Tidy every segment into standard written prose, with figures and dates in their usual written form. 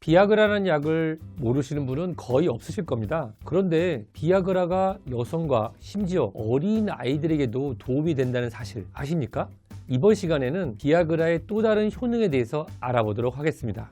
비아그라라는 약을 모르시는 분은 거의 없으실 겁니다. 그런데 비아그라가 여성과 심지어 어린 아이들에게도 도움이 된다는 사실 아십니까? 이번 시간에는 비아그라의 또 다른 효능에 대해서 알아보도록 하겠습니다.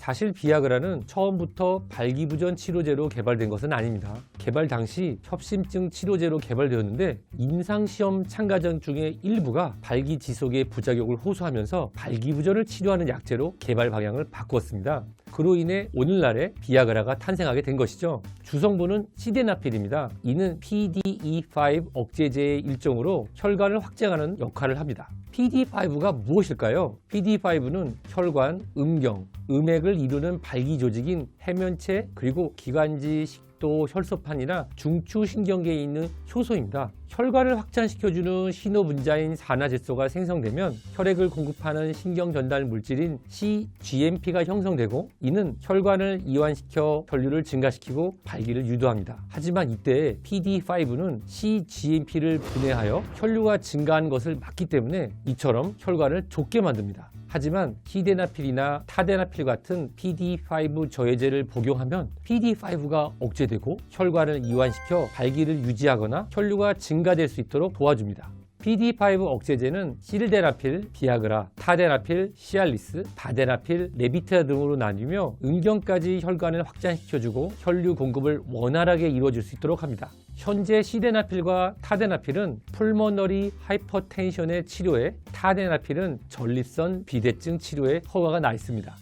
사실 비아그라는 처음부터 발기부전 치료제로 개발된 것은 아닙니다. 개발 당시 협심증 치료제로 개발되었는데 임상시험 참가자 중에 일부가 발기지속의 부작용을 호소하면서 발기부전을 치료하는 약제로 개발 방향을 바꾸었습니다. 그로 인해 오늘날의 비아그라가 탄생하게 된 것이죠. 주성분은 시데나필입니다. 이는 PDE5 억제제의 일종으로 혈관을 확장하는 역할을 합니다. PDE5가 무엇일까요? PDE5는 혈관, 음경, 음액을 이루는 발기 조직인 해면체 그리고 기관지, 식도, 혈소판이나 중추신경계에 있는 효소입니다. 혈관을 확장시켜주는 신호분자인 산화질소가 생성되면 혈액을 공급하는 신경전달 물질인 cGMP가 형성되고 이는 혈관을 이완시켜 혈류를 증가시키고 발기를 유도합니다. 하지만 이때 PDE5는 cGMP를 분해하여 혈류가 증가한 것을 막기 때문에 이처럼 혈관을 좁게 만듭니다. 하지만 시데나필이나 타데나필 같은 PDE5 저해제를 복용하면 PDE5가 억제되고 혈관을 이완시켜 발기를 유지하거나 혈류가 증가될 수 있도록 도와줍니다. PDE5 억제제는 실데나필, 비아그라, 타데나필, 시알리스, 다데나필, 레비트라 등으로 나뉘며 음경까지 혈관을 확장시켜주고 혈류 공급을 원활하게 이루어질 수 있도록 합니다. 현재 시데나필과 타데나필은 풀머너리 하이퍼텐션의 치료에, 타데나필은 전립선 비대증 치료에 허가가 나 있습니다.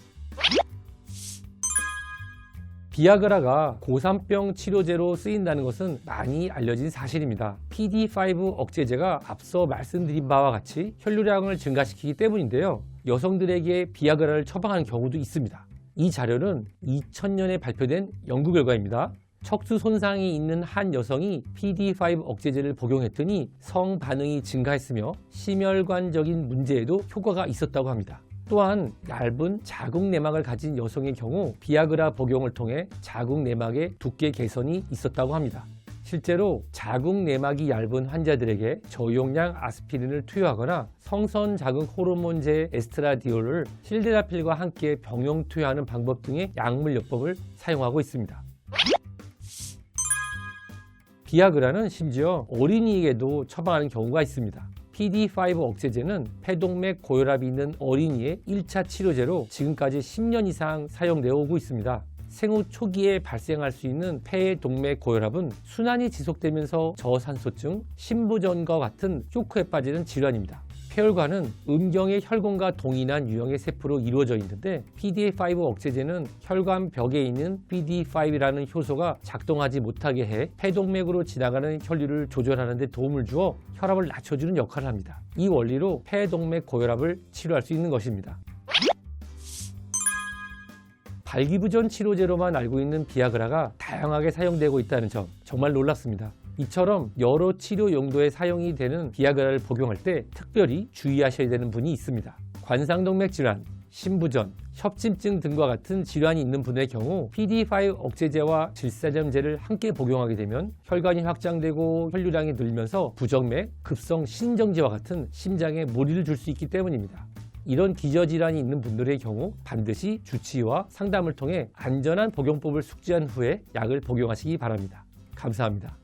비아그라가 고산병 치료제로 쓰인다는 것은 많이 알려진 사실입니다. PDE5 억제제가 앞서 말씀드린 바와 같이 혈류량을 증가시키기 때문인데요. 여성들에게 비아그라를 처방하는 경우도 있습니다. 이 자료는 2000년에 발표된 연구 결과입니다. 척수 손상이 있는 한 여성이 PDE5 억제제를 복용했더니 성 반응이 증가했으며 심혈관적인 문제에도 효과가 있었다고 합니다. 또한 얇은 자궁 내막을 가진 여성의 경우 비아그라 복용을 통해 자궁 내막의 두께 개선이 있었다고 합니다. 실제로 자궁 내막이 얇은 환자들에게 저용량 아스피린을 투여하거나 성선 자궁 호르몬제 에스트라디올을 실데나필과 함께 병용 투여하는 방법 등의 약물요법을 사용하고 있습니다. 비아그라는 심지어 어린이에게도 처방하는 경우가 있습니다. PDE5 억제제는 폐동맥 고혈압이 있는 어린이의 1차 치료제로 지금까지 10년 이상 사용되어 오고 있습니다. 생후 초기에 발생할 수 있는 폐동맥 고혈압은 순환이 지속되면서 저산소증, 심부전과 같은 쇼크에 빠지는 질환입니다. 폐혈관은 음경의 혈관과 동일한 유형의 세포로 이루어져 있는데 PDE5 억제제는 혈관 벽에 있는 PDE5라는 효소가 작동하지 못하게 해 폐동맥으로 지나가는 혈류를 조절하는 데 도움을 주어 혈압을 낮춰주는 역할을 합니다. 이 원리로 폐동맥 고혈압을 치료할 수 있는 것입니다. 발기부전 치료제로만 알고 있는 비아그라가 다양하게 사용되고 있다는 점 정말 놀랍습니다. 이처럼 여러 치료 용도에 사용이 되는 비아그라를 복용할 때 특별히 주의하셔야 되는 분이 있습니다. 관상동맥 질환, 심부전, 협심증 등과 같은 질환이 있는 분의 경우 PDE5 억제제와 질사염제를 함께 복용하게 되면 혈관이 확장되고 혈류량이 늘면서 부정맥, 급성 신정지와 같은 심장에 무리를 줄 수 있기 때문입니다. 이런 기저질환이 있는 분들의 경우 반드시 주치의와 상담을 통해 안전한 복용법을 숙지한 후에 약을 복용하시기 바랍니다. 감사합니다.